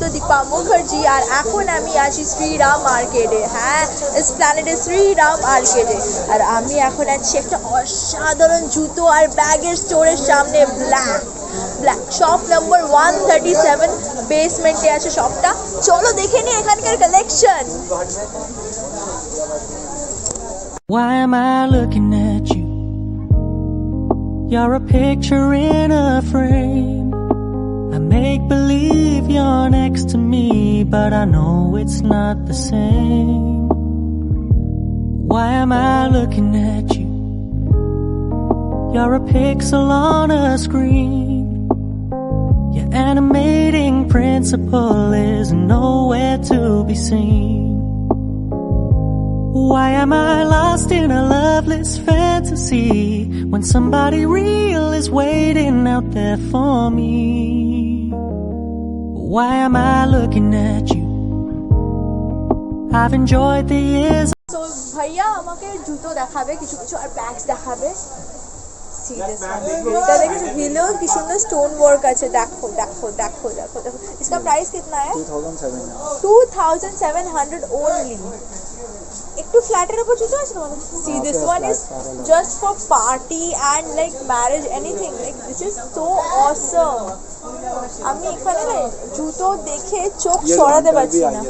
সপ্তদীপা মুখার্জি আর এখন আমি আছি শ্রীরাম মার্কেটে। হ্যাঁ, এসপ্ল্যানেডে শ্রীরাম মার্কেটে। আর আমি এখন আছি একটা অসাধারণ জুতো আর ব্যাগের স্টোরের সামনে। ব্ল্যাক শপ নম্বর 137 বেসমেন্টে আছে শপটা। চলো দেখে নি এখানকার collection. Why am I looking at you? You're a picture in a frame. I make believe you're next to me, but I know it's not the same. Why am I looking at you? You're a pixel on a screen. Your animating principle is nowhere to be seen. Why am I lost in a loveless fantasy when somebody real is waiting out there for me? Why am I looking at you? I've enjoyed the years. So ভাইয়া আমাকে জুতো দেখাবে কিছু কিছু আর bags দেখাবে। এটা देखो हिलो की सुंदर स्टोन वर्क আছে। দেখো দেখো দেখো দেখো দেখো। इसका प्राइस कितना है? 2700 ओनली। একটু ফ্ল্যাটের উপর জুতো আছে তোমাদের? See this one is just for party and like marriage anything, like this is so awesome. আমি এখানে না জুতো দেখে চোখ সরাতে পারছি না।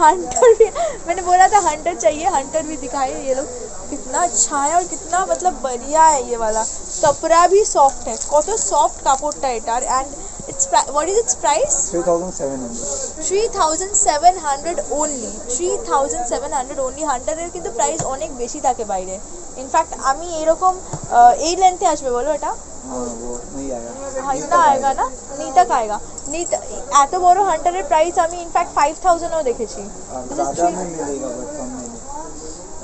हंटर भी मैंने बोला था हंटर चाहिए, हंटर भी दिखाए। ये लोग कितना अच्छा है और कितना मतलब बढ़िया है। ये वाला कपड़ा भी सॉफ्ट है। কত সফট কাপড়টা এটার। And it's what is its price? 3700 only. 3700 only. হান্টারের কিন্তু প্রাইস অনেক বেশি থাকে বাইরে। ইনফ্যাক্ট আমি এরকম এই লেন্থে আসবে বলো এটা? हाँ इतना आएगा ना, नी तक आएगा। नी এত বড় হান্টারের প্রাইস আমি ইনফ্যাক্ট 5000 ও দেখেছি।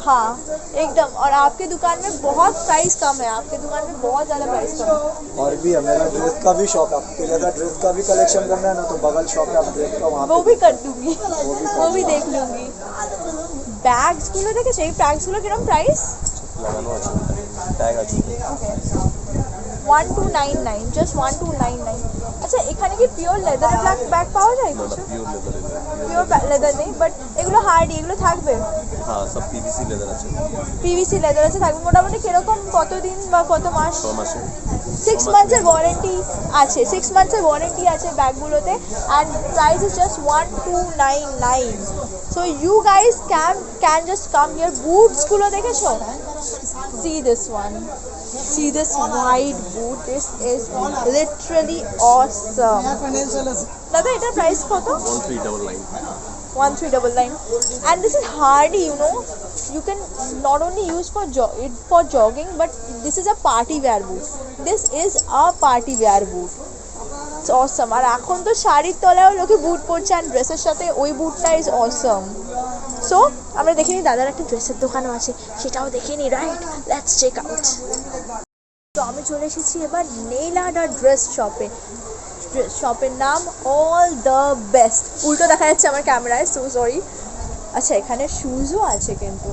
हाँ एकदम। और आपके दुकान में बहुत प्राइस कम है, आपके दुकान में बहुत ज़्यादा प्राइस कम है। और भी है, मेरा ड्रेस का भी शॉप है। आपको ज़्यादा ड्रेस का भी कलेक्शन करना है ना तो बगल शॉप है, आप ड्रेस का वहाँ वो भी कर दूंगी, वो भी देख लूँगी। ব্যাগস গুলো দেখেছো? এই ব্যাগস গুলো কিরকম প্রাইস? লাগানো আছে, ট্যাগ আছে। 1299, জাস্ট 1299। আচ্ছা এখানে কি পিওর লেদারের ব্যাগ পাওয়া যায় কিছু? পিওর লেদার নেই, বাট এগুলো হার্ডি, এগুলো থাকবে? হ্যাঁ সব পিভিসি লেদার আছে। পিভিসি লেদার আছে, থাকবে। মোটামুটি কিরকম, কতদিন বা কত মাস? 6 মাসে। 6 মান্থসের ওয়ারেন্টি আছে। 6 মান্থসের ওয়ারেন্টি আছে ব্যাগগুলোতে। And price is just 1299। So you guys can just come here. বুটসগুলো দেখেছো? See this one, see this wide boot, this is literally awesome. দাদা এটার প্রাইস কত? 1399 and this is hardy, you know. You can not only use for jogging, but this is a party wear boot. This is a party wear boot. It's awesome. আর এখন তো শাড়ির তলায়ও লোকে বুট পরছে, আর ড্রেসের সাথে ওই বুটটা ইজ অসম। সো আমরা দেখে নিই, দাদার একটা ড্রেসের দোকানও আছে, সেটাও দেখে নিই। Right, let's check out. তো আমি চলে এসেছি এবার নেইলাডা ড্রেস শপে। শপের নাম অল দ্য বেস্ট। উল্টো দেখা যাচ্ছে আমার ক্যামেরায়, সো সরি। আচ্ছা এখানে শুজও আছে কিন্তু।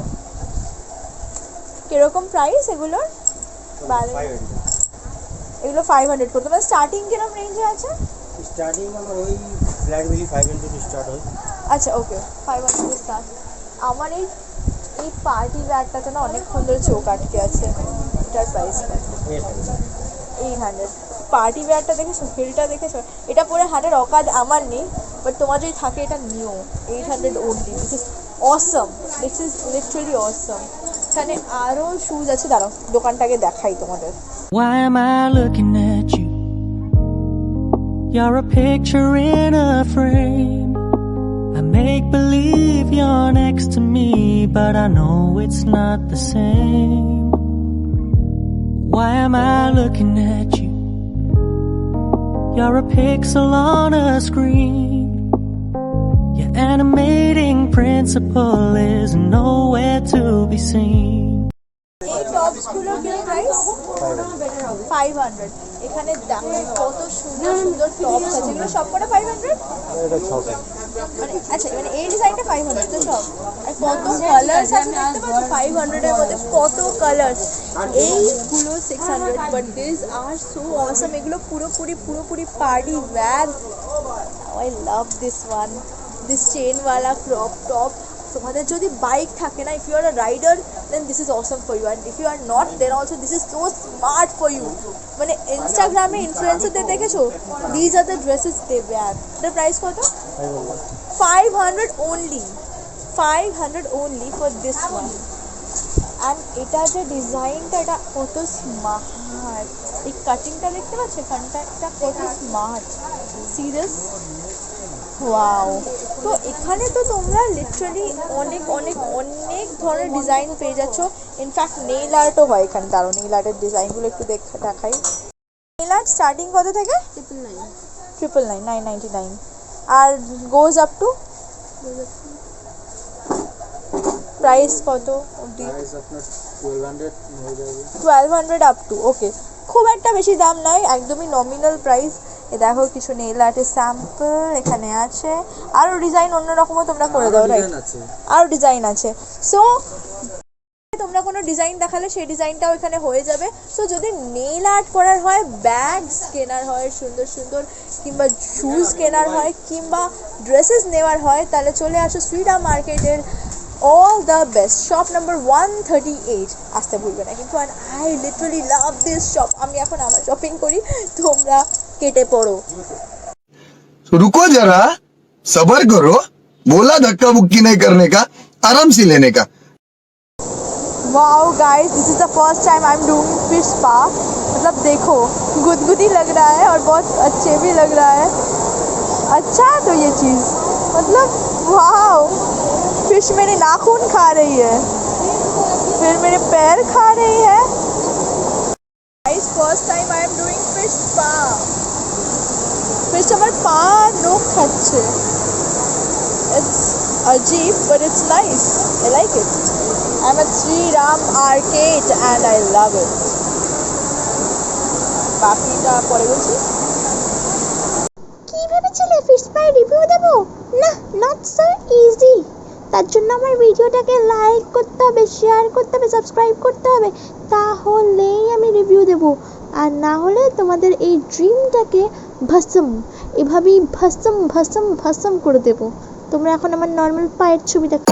কিরকম প্রাইস এগুলোর? এগুলো 500 করে। তোমার স্টার্টিং কিরকম রেঞ্জে আছে? স্টার্টিং আমার ওই ব্ল্যাকবেরি 500 স্টার্ট হয়। আচ্ছা ওকে, 500 স্টার্ট। আমার এই পার্টি ব্যাগটাতে না অনেকক্ষণ ধরে চোখ আটকে আছে। এটার প্রাইস 800। পার্টি ব্যাগটা দেখেছো? হিলটা দেখেছো? এটা পরে হাটের অকাদ আমার নেই, বাট তোমার যদি থাকে এটা নিও। 800 only. This is awesome, this is literally awesome. এখানে আরও শুজ আছে, দাঁড়াও দোকানটাকে দেখাই তোমাদের। Why am I looking at you? You're a picture in a frame. I make believe you're next to me, but I know it's not the same. Why am I looking at you? You're a pixel on a screen. Your animating principle is nowhere to be seen. এই টপসগুলোর কি price? 500। এখানে দেখো কত সুন্দর সুন্দর tops আছে। এগুলো সবকটা 500? এটা 600। মানে আচ্ছা মানে এই ডিজাইনটা 500 তো সব? আর কত কালার্স আছে দেখতে পাচ্ছ 500 এর মধ্যে, কত কালার্স। এইগুলো 600, বাট দিস আর সো অসম। এগুলো পুরোপুরি party wear. I love this one. This chain wala crop top. তোমাদের যদি বাইক থাকে না, if you are a rider then this is awesome for you, and if you are not then also this is so smart for you. মানে ইনস্টাগ্রামে ইনফ্লুয়েন্সারদের দেখেছো, these are the dresses they wear. The price কত? 500 only. 500 only for this one. And এটা যে ডিজাইনটা, এটা কত smart, এই কাটিংটা দেখতে পাচ্ছ, এখানটা এটা কত স্মার্ট, সিরিয়াস ওয়াও। তো এখানে তো তোমরা লিটারালি অনেক অনেক অনেক ধরনের ডিজাইন পেয়ে যাচ্ছ। ইনফ্যাক্ট নেইল আর্টও হয় এখানে, তারও নেইল আর্টের ডিজাইনগুলো একটু দেখাই। নেইল আর্ট স্টার্টিং কত থেকে? 999 আর গোজ আপ টু প্রাইস কত অবধি? 1200 আপ টু। ওকে, খুব একটা বেশি দাম নয়, একদমই নমিনাল প্রাইস। এ দেখো কিছু নেইল আর্টের স্যাম্পল এখানে আছে, আরও ডিজাইন অন্যরকমও তোমরা করে দাও, রাইট? আরও ডিজাইন আছে। সো তোমরা কোনো ডিজাইন দেখালে সেই ডিজাইনটাও এখানে হয়ে যাবে। সো যদি নেইল আর্ট করার হয়, ব্যাগস কেনার হয় সুন্দর সুন্দর, কিংবা শুজ কেনার হয়, কিংবা ড্রেসেস নেওয়ার হয়, তাহলে চলে আসো সুইডা মার্কেটের all the best shop number 138 আসতে ভুলবে না কিন্তু। and I literally love this shop. আমি এখন আমার শপিং করি, তোমরা কেটে পড়ো। रुको जरा, सबर करो, बोला धक्का बुक्की नहीं करने का, आराम से लेने का। wow guys, this is the first time I'm doing fish spa. मतलब देखो गुदगुदी लग रहा है और बहुत अच्छे भी लग रहा है। अच्छा है तो ये चीज़, मतलब वाओ, फिश मेरे नाखून खा रही है, फिर मेरे पैर खा रही है। Guys, first time I am doing fish spa. Fish আমার পা নখ খাচ্ছে। It's अजीब but it's nice. I like it. I'm at Sri Ram Arcade and I love it. বাকিটা পরে বলছি। কি ভেবেছিলে ফিশ স্পাই রিভিউ দেব? না, নট সো ইজি। তার জন্য আমার ভিডিওটাকে লাইক করতে হবে, শেয়ার করতে হবে, সাবস্ক্রাইব করতে হবে, তাহলেই আমি রিভিউ দেব। আর না হলে তোমাদের এই ড্রিমটাকে ভসম, এভাবেই ভসম ভসম ভসম করে দেব। তোমরা এখন আমার নর্মাল পায়ের ছবি দেখো।